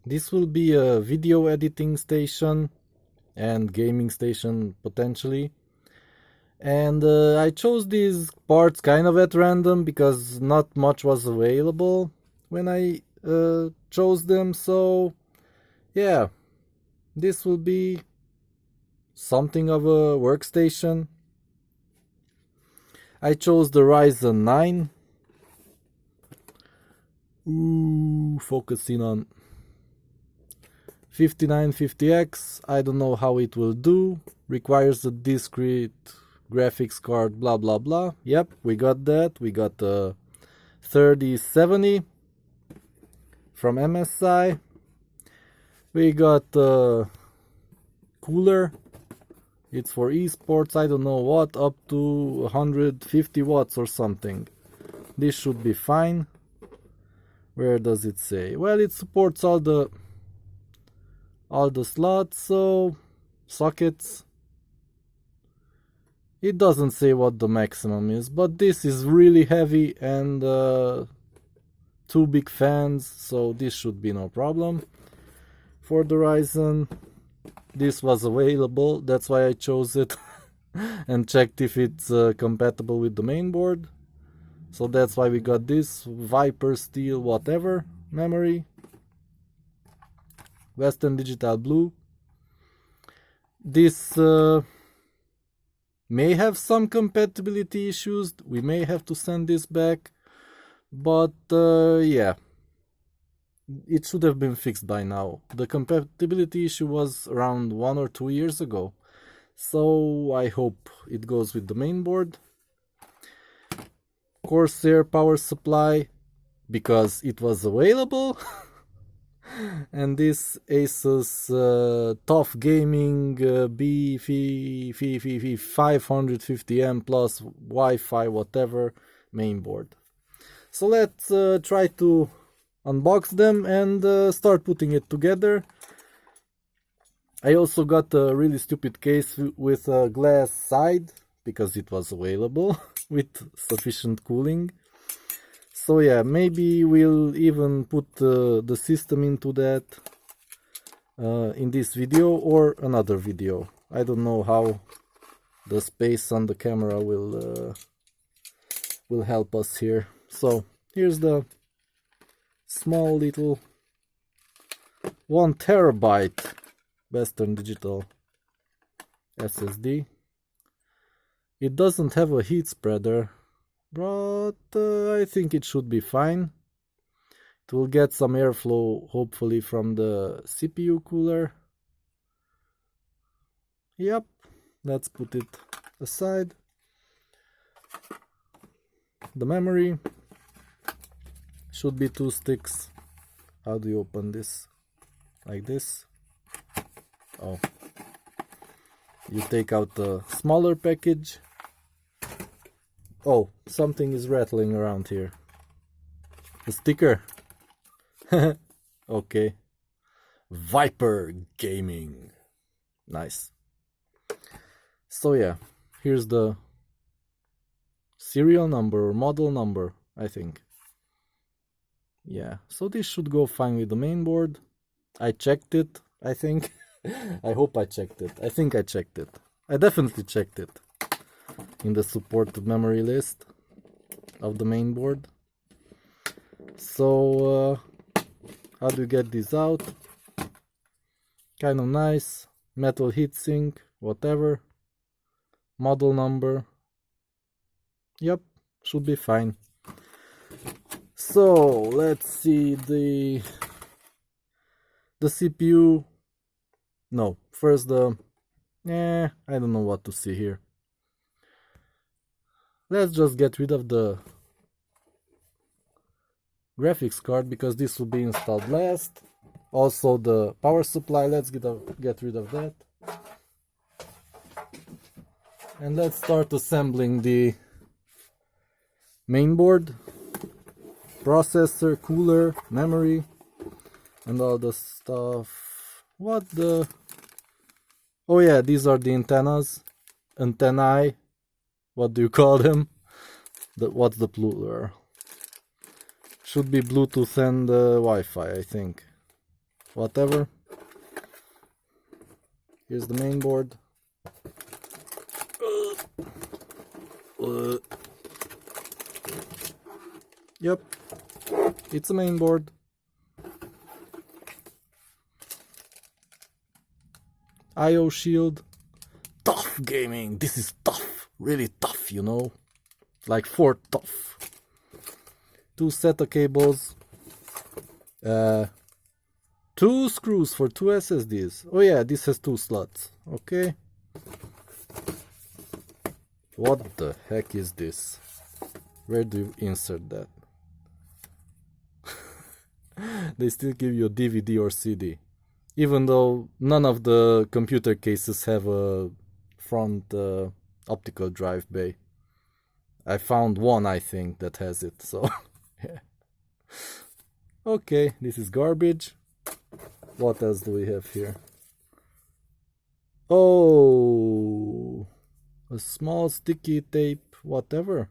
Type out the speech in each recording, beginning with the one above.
This will be a video editing station and gaming station potentially. And I chose these parts kind of at random because not much was available when I chose them. So yeah, this will be something of a workstation. I chose the Ryzen 9. Ooh, focusing on 5950X. I don't know how it will do. Requires a discrete graphics card, blah blah blah. Yep, we got that. We got the 3070 from MSI. We got the cooler. It's for esports, I don't know what, up to 150 watts or something. This should be fine. Where does it say? Well, it supports all the slots, so sockets. It doesn't say what the maximum is, but this is really heavy and 2 big fans, so this should be no problem. For the Ryzen, this was available, that's why I chose it and checked if it's compatible with the mainboard. So that's why we got this Viper Steel whatever memory. Western Digital Blue. This may have some compatibility issues. We may have to send this back. But yeah, it should have been fixed by now. The compatibility issue was around 1 or 2 years ago. So I hope it goes with the mainboard. Corsair power supply, because it was available. And this ASUS TUF Gaming B550M plus Wi-Fi whatever mainboard. So let's try to unbox them and start putting it together. I also got a really stupid case with a glass side because it was available with sufficient cooling. So yeah, maybe we'll even put the system into that in this video or another video. I don't know how the space on the camera will help us here. So here's the small little 1 terabyte Western Digital SSD. It doesn't have a heat spreader, but I think it should be fine. It will get some airflow hopefully from the CPU cooler. Yep, let's put it aside. The memory should be 2 sticks. How do you open this? Like this? Oh, you take out the smaller package. Oh, something is rattling around here. A sticker. Okay. Viper Gaming. Nice. So yeah, here's the serial number or model number, I think. Yeah, so this should go fine with the mainboard. I checked it, I think. I hope I checked it. I think I checked it. I definitely checked it in the supported memory list of the mainboard. So how do you get this out? Kind of nice. Metal heatsink, whatever. Model number. Yep, should be fine. So let's see the CPU. No, first I don't know what to see here. Let's just get rid of the graphics card because this will be installed last. Also the power supply, let's get rid of that. And let's start assembling the mainboard, processor, cooler, memory, and all the stuff. What the... Oh yeah, these are the antennae. What do you call them? What's the plural? Should be Bluetooth and Wi-Fi, I think. whatever. Here's the main board. Yep, it's a main board. IO shield. TUF gaming. This is tough. Really tough, you know. Like for TUF. 2 SATA cables. 2 screws for 2 SSDs. Oh yeah, this has 2 slots. Okay. What the heck is this? Where do you insert that? They still give you a DVD or CD. Even though none of the computer cases have a front optical drive bay. I found one, I think, that has it, so yeah. Okay, this is garbage. What else do we have here? Oh, a small sticky tape, whatever.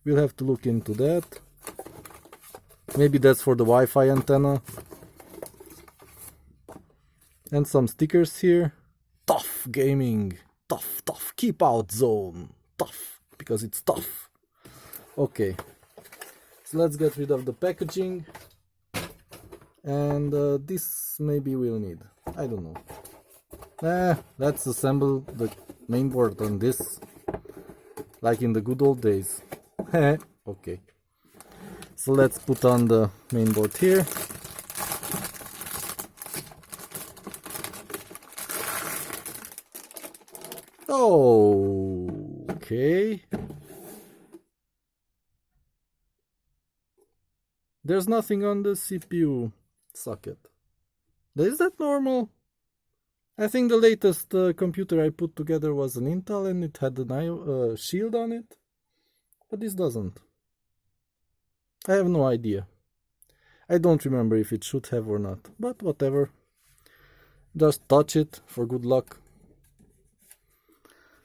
We'll have to look into that. Maybe that's for the Wi-Fi antenna. And some stickers here. TUF gaming. TUF. Keep out zone. TUF. Because it's tough. Okay. So let's get rid of the packaging. And this maybe we'll need. I don't know. Let's assemble the mainboard on this. Like in the good old days. Okay. So let's put on the mainboard here. Oh, okay. There's nothing on the CPU socket. Is that normal? I think the latest computer I put together was an Intel and it had an shield on it. But this doesn't. I have no idea. I don't remember if it should have or not. But whatever. Just touch it for good luck.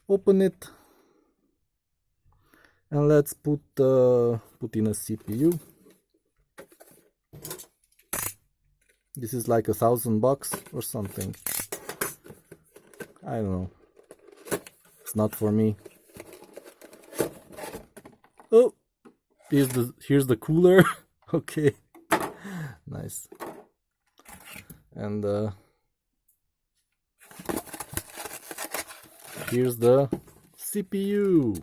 Open it. And let's put in a CPU. This is like $1,000 or something. I don't know. It's not for me. Oh, here's the cooler. Okay, nice. And here's the CPU.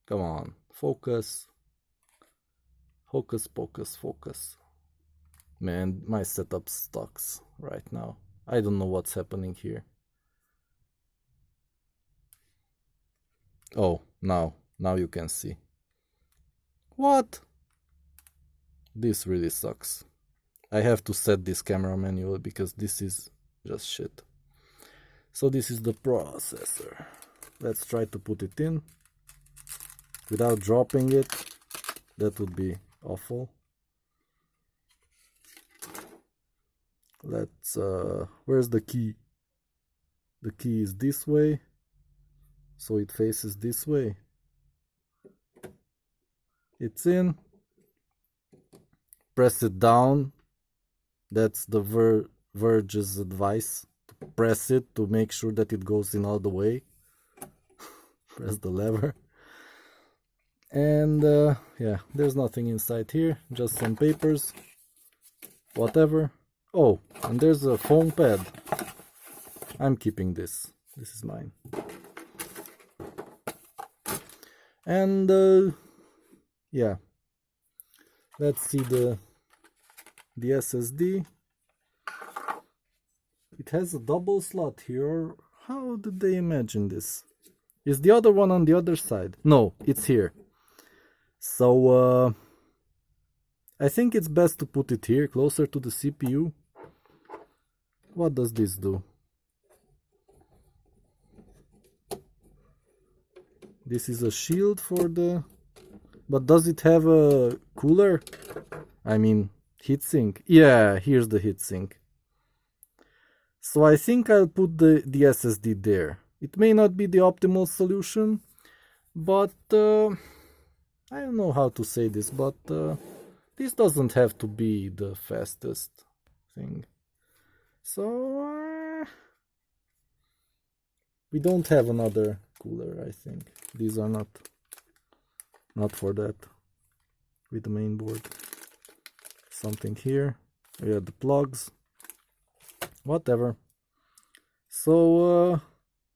Come on, focus. Focus, focus, focus. Man, my setup sucks right now. I don't know what's happening here. Oh, now you can see. What? This really sucks. I have to set this camera manually because this is just shit. So this is the processor. Let's try to put it in without dropping it. That would be awful. Let's where's the key? The key is this way, so it faces this way. It's in. Press it down. That's the Verge's advice. Press it to make sure that it goes in all the way. Press the lever. And yeah, there's nothing inside here, just some papers, whatever. Oh, and there's a foam pad. I'm keeping this. This is mine. And yeah, let's see the SSD. It has a double slot here. How did they imagine this? Is the other one on the other side? No, it's here. So I think it's best to put it here, closer to the CPU. What does this do? This is a shield for the... But does it have a cooler? I mean, heatsink. Yeah, here's the heatsink. So I think I'll put the SSD there. It may not be the optimal solution, but I don't know how to say this, but this doesn't have to be the fastest. thing. So we don't have another cooler, I think. These are not for that. With the main board. Something here. We have the plugs. Whatever. So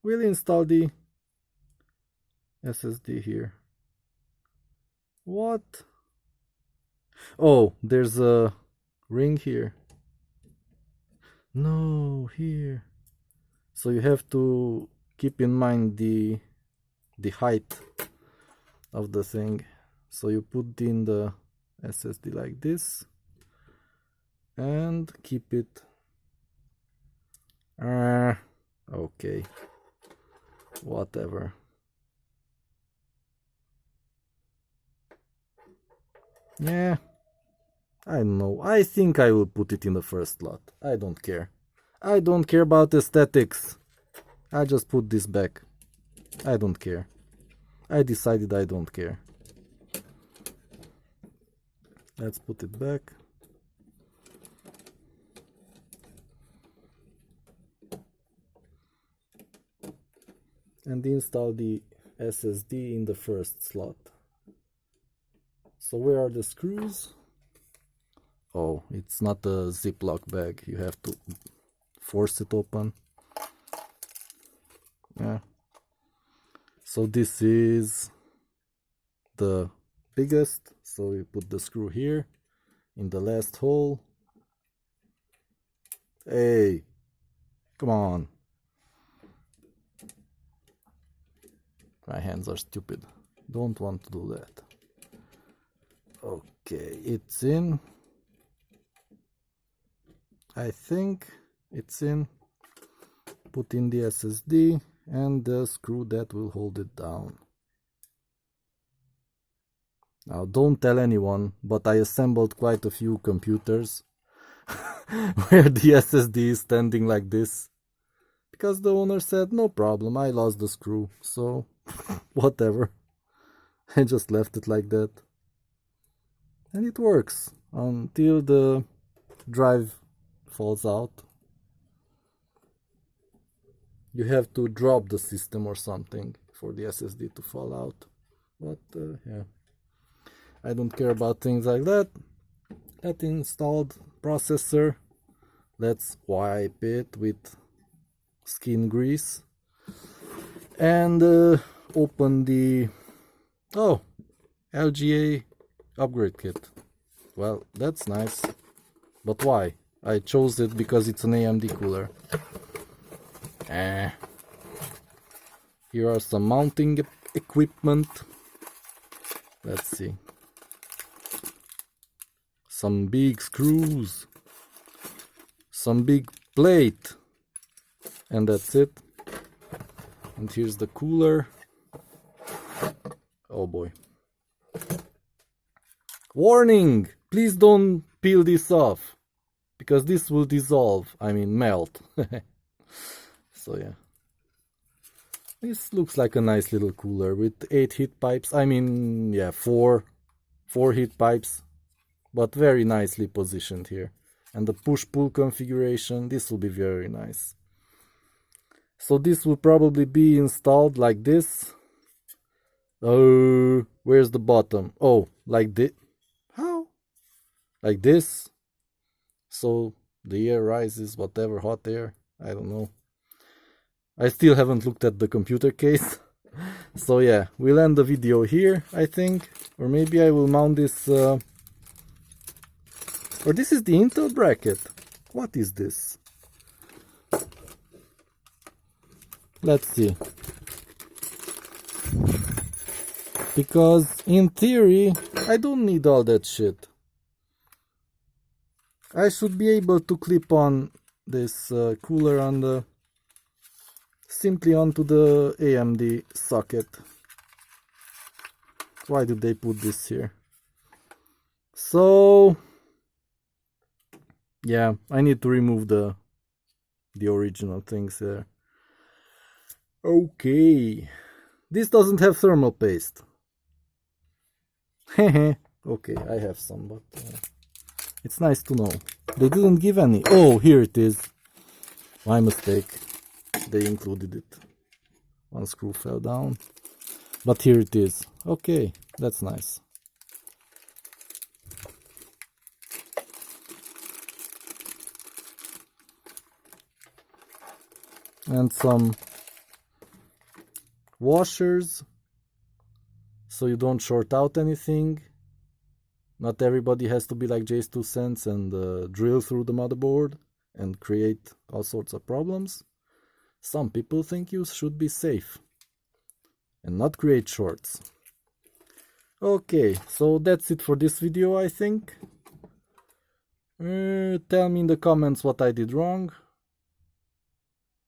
we'll install the SSD here. What? Oh, there's a ring here. No, here. So you have to keep in mind the height of the thing. So you put in the SSD like this and keep it. Okay, whatever. Yeah, I don't know. I think I will put it in the first slot. I don't care. I don't care about aesthetics. I just put this back. I don't care. I decided I don't care. Let's put it back. And install the SSD in the first slot. So where are the screws? Oh, it's not a Ziploc bag. You have to force it open. Yeah. So this is the biggest. So you put the screw here in the last hole. Hey, come on. My hands are stupid. Don't want to do that. Okay, it's in. I think it's in. Put in the SSD and the screw that will hold it down. Now don't tell anyone, but I assembled quite a few computers where the SSD is standing like this. Because the owner said, no problem, I lost the screw, so whatever. I just left it like that. And it works until the drive falls out. You have to drop the system or something for the SSD to fall out. But yeah, I don't care about things like that. That installed processor. Let's wipe it with skin grease and open the LGA upgrade kit. Well, that's nice, but why? I chose it because it's an AMD cooler. Here are some mounting equipment. Let's see. Some big screws, some big plate, and that's it. And here's the cooler. Oh boy. Warning! Please don't peel this off, because this will dissolve, I mean melt. So yeah. This looks like a nice little cooler with 8 heat pipes. I mean, yeah, 4 heat pipes, but very nicely positioned here. And the push-pull configuration, this will be very nice. So this will probably be installed like this. Where's the bottom? Oh, like this. How? Like this. So the air rises, whatever, hot air. I don't know. I still haven't looked at the computer case. So yeah, we'll end the video here, I think. Or maybe I will mount this... Or this is the Intel bracket. What is this? Let's see. Because in theory, I don't need all that shit. I should be able to clip on this cooler on the simply onto the AMD socket. Why did they put this here? So yeah, I need to remove the original things there. Okay, this doesn't have thermal paste. Okay, I have some, but it's nice to know. They didn't give any. Oh, here it is. My mistake. They included it. One screw fell down. But here it is. Okay, that's nice. And some washers, so you don't short out anything. Not everybody has to be like Jay's 2 cents and drill through the motherboard and create all sorts of problems. Some people think you should be safe and not create shorts. Okay, so that's it for this video, I think. Tell me in the comments what I did wrong.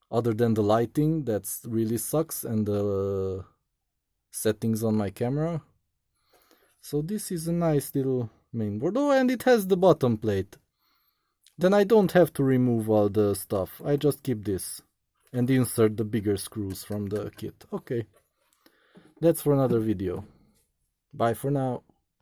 Other than the lighting, that really sucks, and the settings on my camera. So this is a nice little mainboard. Oh, and it has the bottom plate. Then I don't have to remove all the stuff. I just keep this and insert the bigger screws from the kit. Okay, that's for another video. Bye for now.